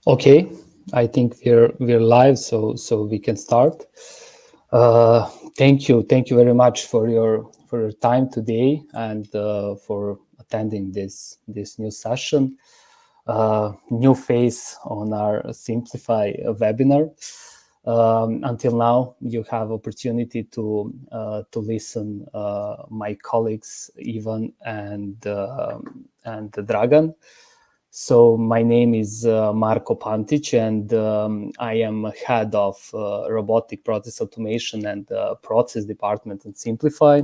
Okay, I think we're live, so we can start. Thank you very much for your time today and for attending this new session, new phase on our Simplify webinar. Until now, you have opportunity to listen my colleagues Ivan and Dragan. So my name is Marko Pantic, and I am head of robotic process automation and process department at Simplify.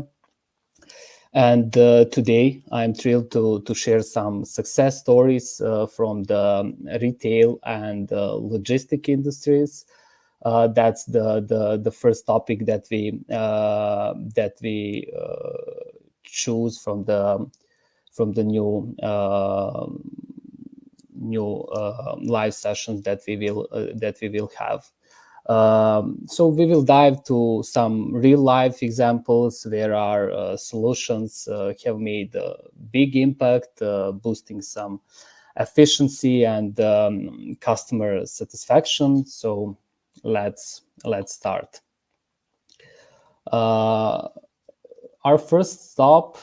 And today I'm thrilled to share some success stories from the retail and logistic industries. That's the first topic that we choose from the new live sessions that we will have. So we will dive to some real life examples where our solutions have made a big impact, boosting some efficiency and customer satisfaction. So let's start. Our first stop.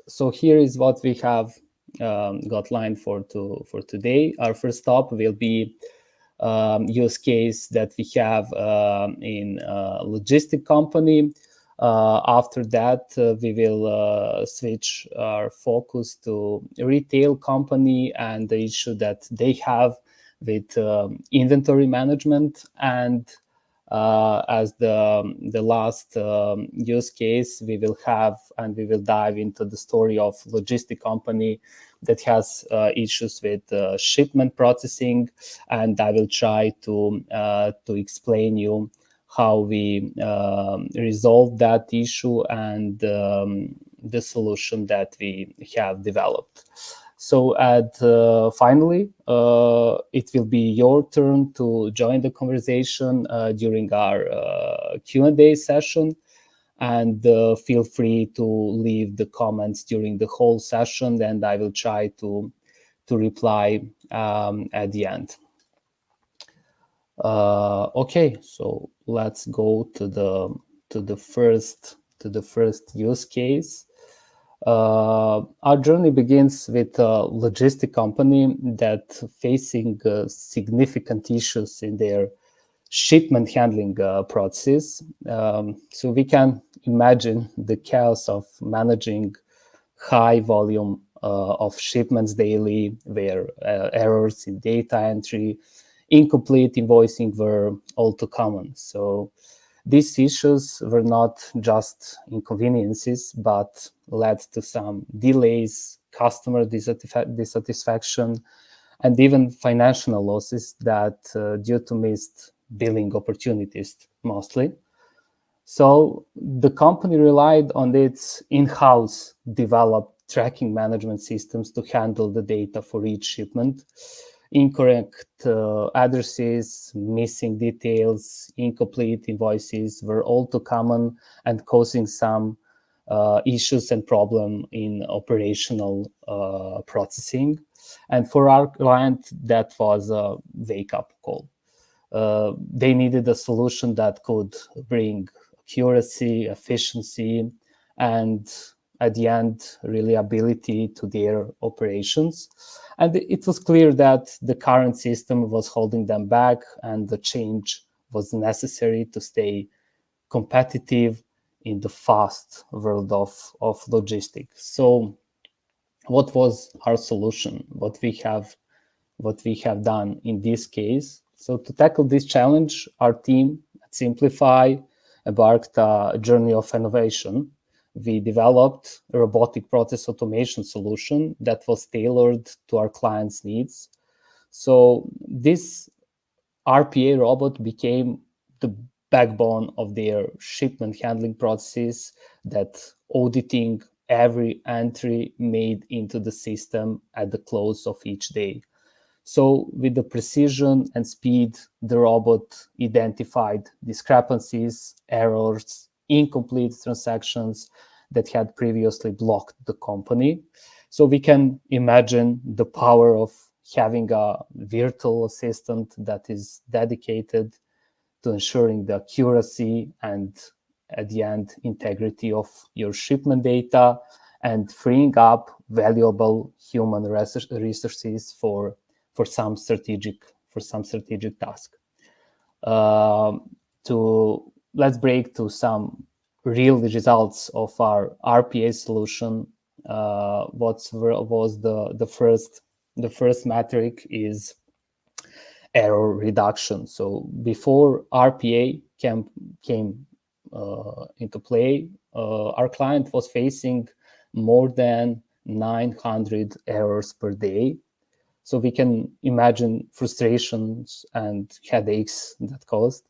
So here is what we have got lined for today. Our first stop will be use case that we have in logistic company. After that, we will switch our focus to retail company and the issue that they have with inventory management. And as the last use case, we will dive into the story of logistic company that has issues with shipment processing, and I will try to explain you how we resolve that issue and the solution that we have developed. So finally, it will be your turn to join the conversation during our Q&A session. And feel free to leave the comments during the whole session, and I will try to reply at the end. Okay, so let's go to the first use case. Our journey begins with a logistic company that facing significant issues in their shipment handling process. So we can imagine the chaos of managing high volume of shipments daily, where errors in data entry, incomplete invoicing were all too common. So these issues were not just inconveniences, but led to some delays, customer dissatisfaction, and even financial losses that due to missed billing opportunities mostly. So the company relied on its in-house developed tracking management systems to handle the data for each shipment. Incorrect addresses, missing details, incomplete invoices were all too common and causing some issues and problem in operational processing. And for our client, that was a wake-up call. They needed a solution that could bring accuracy, efficiency, and at the end, reliability to their operations. And it was clear that the current system was holding them back, and the change was necessary to stay competitive in the fast world of logistics. So what was our solution? What we have done in this case? So to tackle this challenge, our team at Simplify embarked a journey of innovation. We developed a robotic process automation solution that was tailored to our clients' needs. So this RPA robot became the backbone of their shipment handling processes, that auditing every entry made into the system at the close of each day. So with the precision and speed, the robot identified discrepancies, errors, incomplete transactions that had previously blocked the company. So we can imagine the power of having a virtual assistant that is dedicated to ensuring the accuracy and, at the end, integrity of your shipment data, and freeing up valuable human resources for some strategic task. Let's break to some real results of our RPA solution. What was the first metric is error reduction. So before RPA came into play, our client was facing more than 900 errors per day. So we can imagine frustrations and headaches that caused.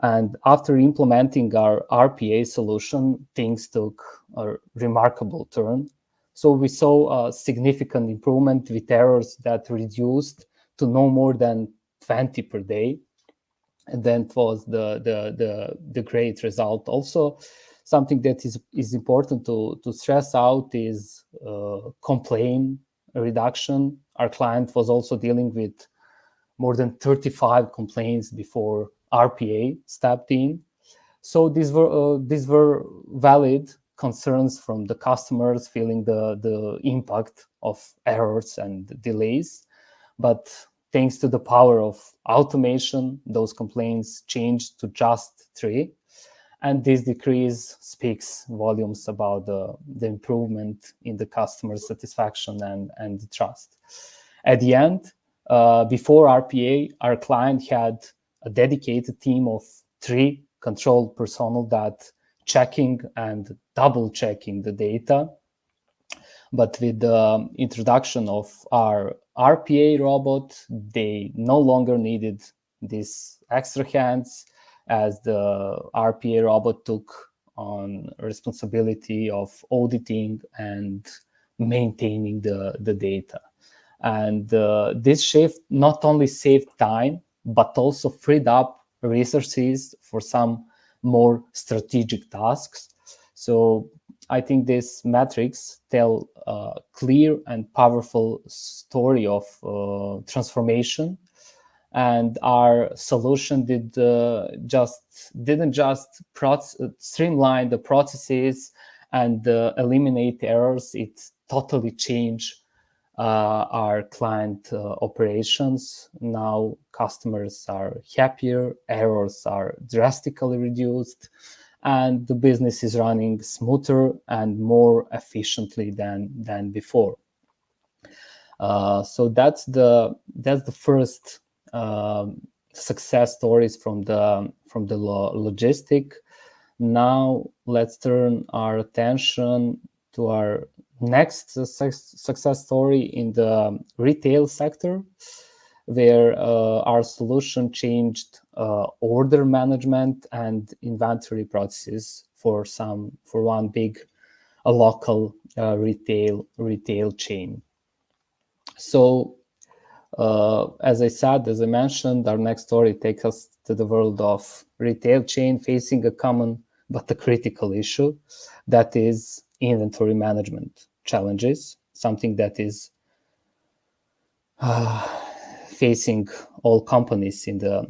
And after implementing our RPA solution, things took a remarkable turn. So we saw a significant improvement with errors that reduced to no more than 20 per day. And then it was the great result. Also, something that is important to stress out is complaint reduction. Our client was also dealing with more than 35 complaints before RPA stepped in. So these were valid concerns from the customers feeling the impact of errors and delays. But thanks to the power of automation, those complaints changed to just 3. And this decrease speaks volumes about the improvement in the customer satisfaction and the trust. At the end, before RPA, our client had a dedicated team of 3 control personnel that checking and double checking the data. But with the introduction of our RPA robot, they no longer needed these extra hands, as the RPA robot took on responsibility of auditing and maintaining the data. And this shift not only saved time, but also freed up resources for some more strategic tasks. So I think these metrics tell a clear and powerful story of transformation. And our solution didn't just streamline the processes and eliminate errors. It totally changed our client operations. Now customers are happier, errors are drastically reduced, and the business is running smoother and more efficiently than before. So that's the first success stories from the logistic. Now let's turn our attention to our next success story in the retail sector, where our solution changed order management and inventory processes for one big local retail chain. So as I mentioned, our next story takes us to the world of retail chain facing a common but a critical issue, that is inventory management challenges, something that is facing all companies in the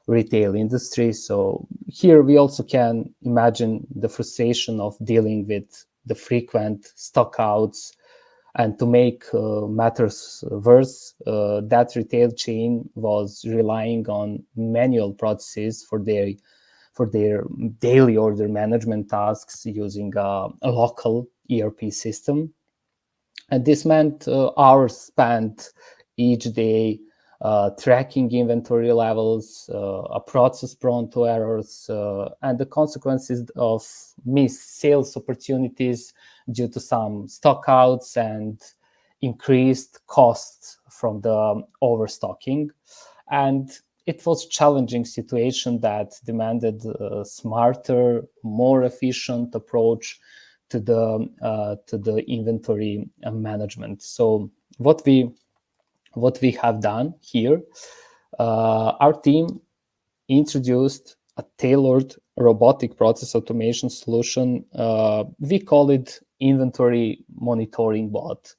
retail industry. So here we also can imagine the frustration of dealing with the frequent stockouts. And to make matters worse, that retail chain was relying on manual processes for their daily order management tasks using a local ERP system. And this meant hours spent each day tracking inventory levels, a process prone to errors, and the consequences of missed sales opportunities due to some stockouts and increased costs from the overstocking. And it was a challenging situation that demanded a smarter, more efficient approach to the inventory management. So what we have done here, our team introduced a tailored robotic process automation solution. We call it inventory monitoring bot.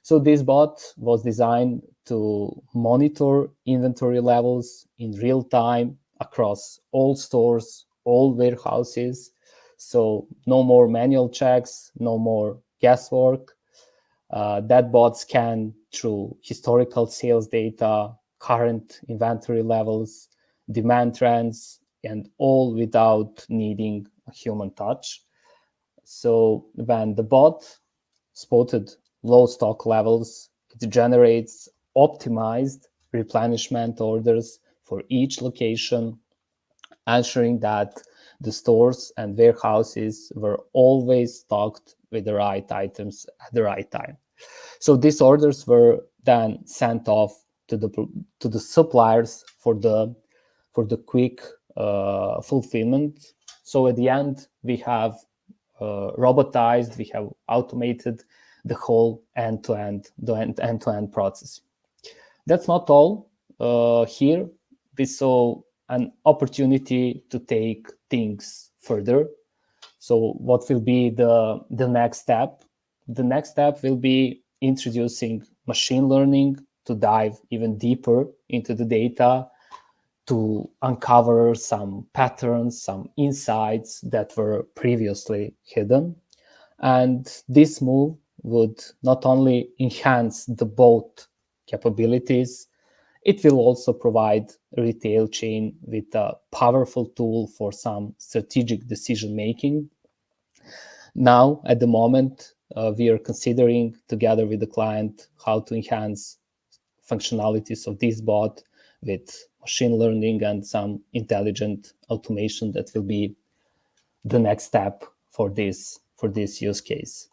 So this bot was designed to monitor inventory levels in real time across all stores, all warehouses. So no more manual checks, no more guesswork. That bot scanned through historical sales data, current inventory levels, demand trends, and all without needing a human touch. So when the bot spotted low stock levels, it generates optimized replenishment orders for each location, ensuring that the stores and warehouses were always stocked with the right items at the right time. So these orders were then sent off to the suppliers for the quick fulfillment. So at the end, we have robotized, we have automated the whole end-to-end process. That's not all. Here we saw an opportunity to take things further. So what will be the next step? The next step will be introducing machine learning to dive even deeper into the data, to uncover some patterns, some insights that were previously hidden. And this move would not only enhance the both capabilities, it will also provide a retail chain with a powerful tool for some strategic decision making. Now, at the moment, we are considering together with the client how to enhance functionalities of this bot with machine learning and some intelligent automation that will be the next step for this use case.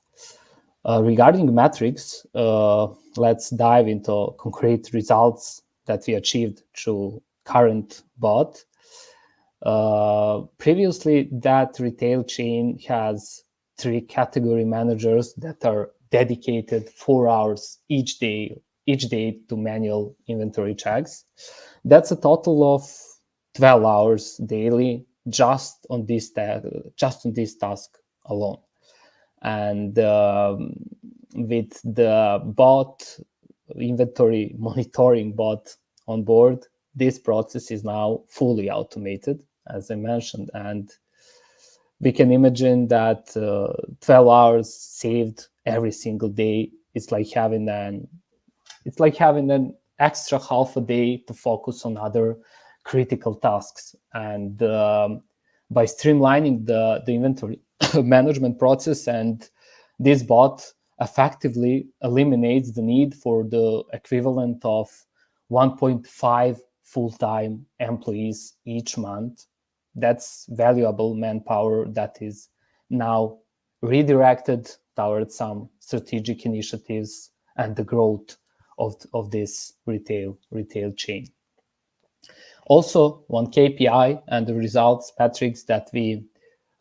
Regarding metrics, let's dive into concrete results that we achieved through current bot. Previously, that retail chain has 3 category managers that are dedicated 4 hours each day to manual inventory checks. That's a total of 12 hours daily just on this task alone. And with the bot, inventory monitoring bot on board, this process is now fully automated, as I mentioned, and we can imagine that 12 hours saved every single day. It's like having an extra half a day to focus on other critical tasks. And by streamlining the inventory management process, and this bot effectively eliminates the need for the equivalent of 1.5 full-time employees each month. That's valuable manpower that is now redirected towards some strategic initiatives and the growth of this retail chain. Also, one KPI and the results metrics that we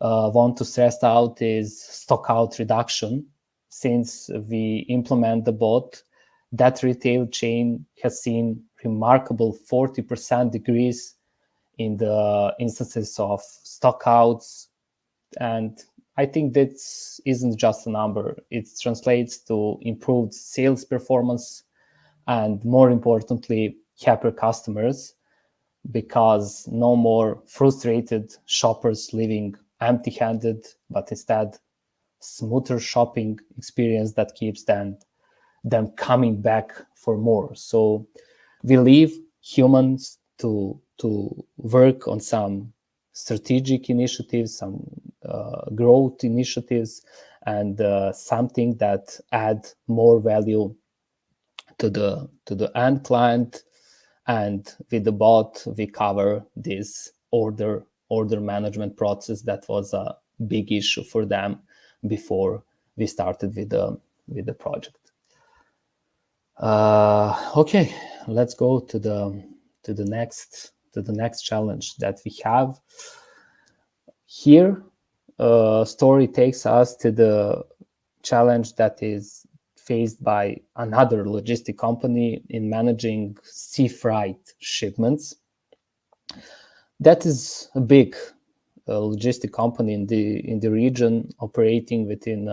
want to stress out is stock out reduction. Since we implement the bot, that retail chain has seen remarkable 40% decrease in the instances of stockouts. And I think that isn't just a number. It translates to improved sales performance and, more importantly, happier customers, because no more frustrated shoppers leaving empty-handed, but instead smoother shopping experience that keeps them coming back for more. So we leave humans to work on some strategic initiatives, some growth initiatives, and something that add more value to the end client. And with the bot, we cover this order management process that was a big issue for them before we started with the project. Okay, let's go to the next challenge that we have. Here, story takes us to the challenge that is faced by another logistic company in managing sea freight shipments. That is a big logistic company in the region, operating within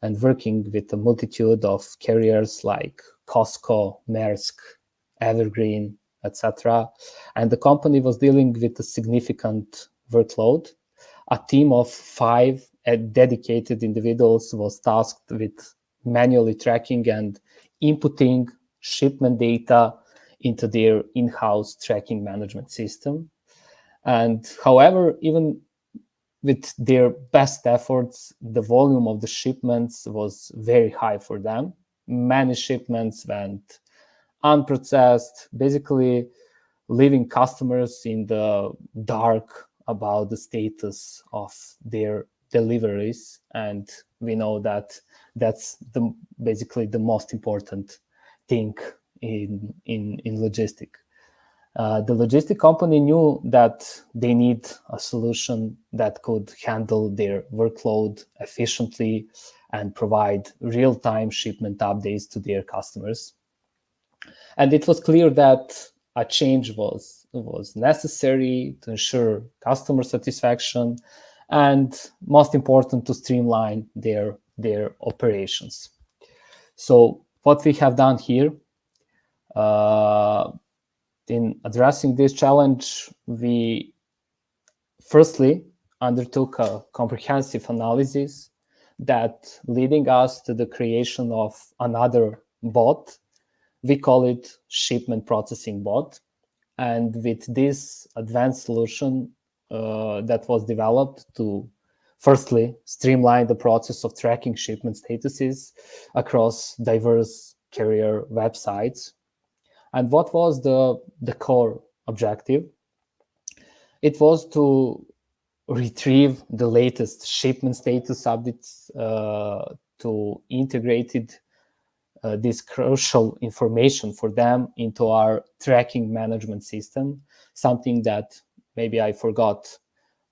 and working with a multitude of carriers like Costco, Maersk, Evergreen, etc. And the company was dealing with a significant workload. A team of 5 dedicated individuals was tasked with manually tracking and inputting shipment data into their in-house tracking management system. And however, even with their best efforts, the volume of the shipments was very high for them. Many shipments went unprocessed, basically leaving customers in the dark about the status of their deliveries. And we know that that's basically the most important thing in logistic. The logistic company knew that they need a solution that could handle their workload efficiently and provide real-time shipment updates to their customers. And it was clear that a change was necessary to ensure customer satisfaction and, most important, to streamline their operations. So what we have done here, in addressing this challenge, we firstly undertook a comprehensive analysis that leading us to the creation of another bot. We call it shipment processing bot. And with this advanced solution that was developed to firstly streamline the process of tracking shipment statuses across diverse carrier websites. And what was the core objective? It was to retrieve the latest shipment status updates to integrated this crucial information for them into our tracking management system. Something that maybe I forgot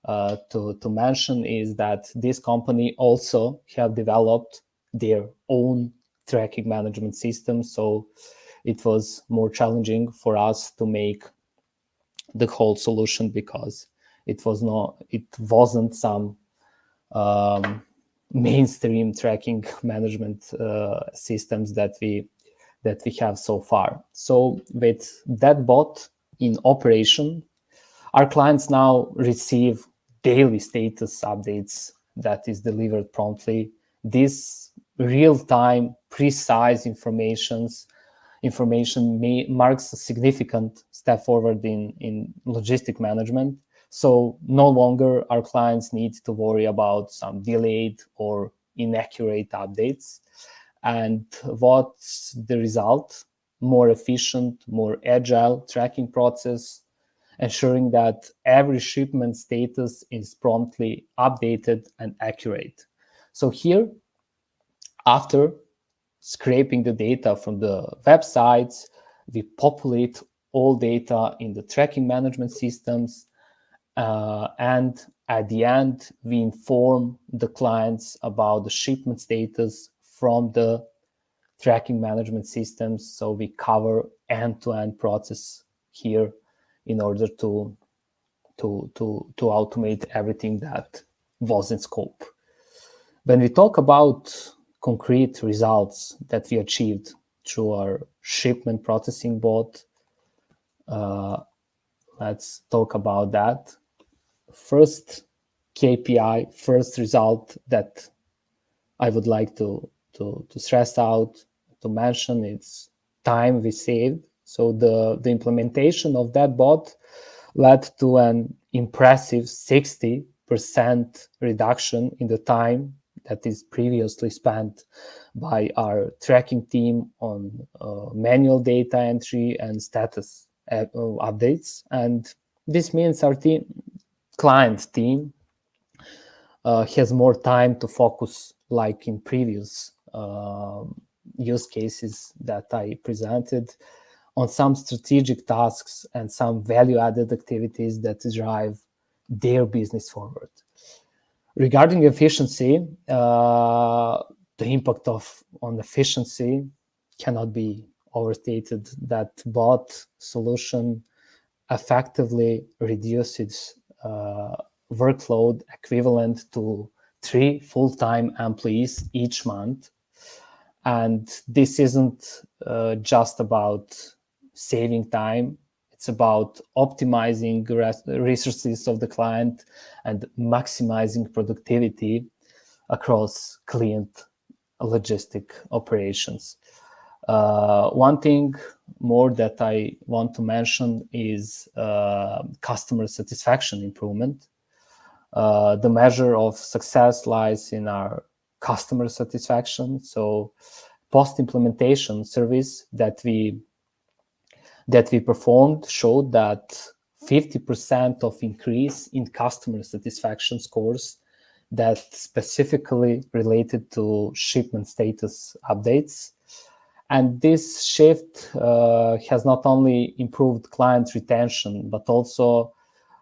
to mention is that this company also have developed their own tracking management system. So it was more challenging for us to make the whole solution because it wasn't some mainstream tracking management systems that we have so far. So with that bot in operation, our clients now receive daily status updates that is delivered promptly. This real-time, precise information marks a significant step forward in logistic management. So no longer our clients need to worry about some delayed or inaccurate updates. And what's the result? More efficient, more agile tracking process, ensuring that every shipment status is promptly updated and accurate. So here, after scraping the data from the websites, we populate all data in the tracking management systems, and at the end, we inform the clients about the shipment status from the tracking management systems. So we cover end-to-end process here in order to automate everything that was in scope. When we talk about concrete results that we achieved through our shipment processing bot, let's talk about that. First KPI, first result that I would like to stress out, to mention, it's time we saved. So the implementation of that bot led to an impressive 60% reduction in the time that is previously spent by our tracking team on manual data entry and status updates. And this means our client team has more time to focus, like in previous use cases that I presented, on some strategic tasks and some value-added activities that drive their business forward. Regarding efficiency, the impact on efficiency cannot be overstated. That bot solution effectively reduces workload equivalent to 3 full-time employees each month. And this isn't just about saving time. It's about optimizing resources of the client and maximizing productivity across client logistic operations. One thing more that I want to mention is customer satisfaction improvement. The measure of success lies in our customer satisfaction. So post-implementation service that we performed showed that 50% of increase in customer satisfaction scores that specifically related to shipment status updates. And this shift has not only improved client retention, but also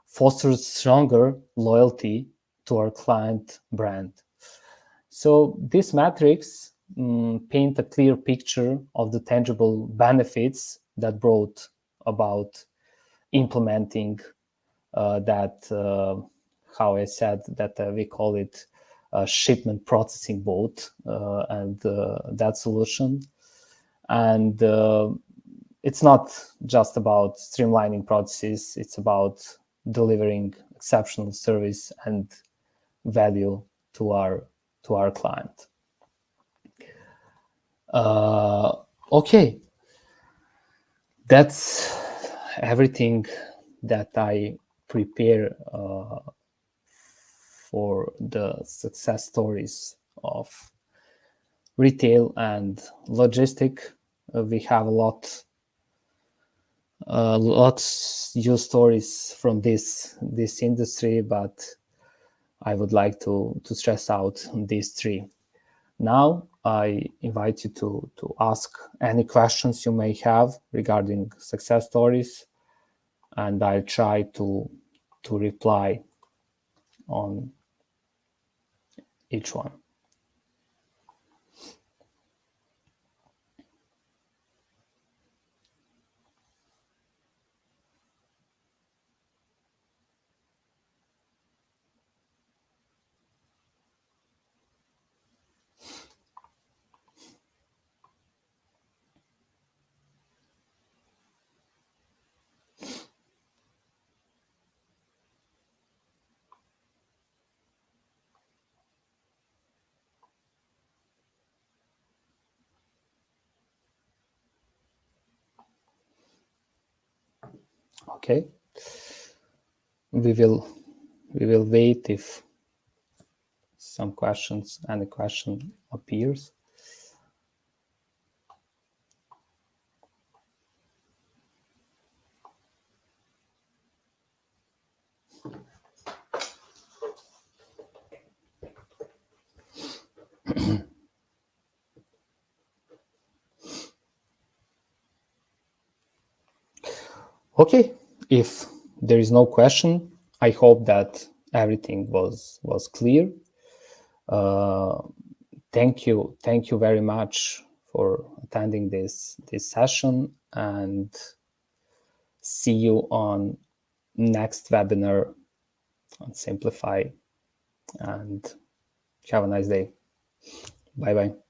fosters stronger loyalty to our client brand. So these metrics paint a clear picture of the tangible benefits that brought about implementing that, how I said, that we call it shipment processing bot and that solution. And it's not just about streamlining processes, it's about delivering exceptional service and value to our client. Okay, that's everything that I prepare for the success stories of retail and logistic. We have lots use stories from this industry, but I would like to stress out these 3. Now I invite you to ask any questions you may have regarding success stories, and I'll try to reply on each one. Okay, we will wait if any question appears. Okay, if there is no question, I hope that everything was clear. Thank you very much for attending this session, and see you on next webinar on Simplify, and have a nice day. Bye bye.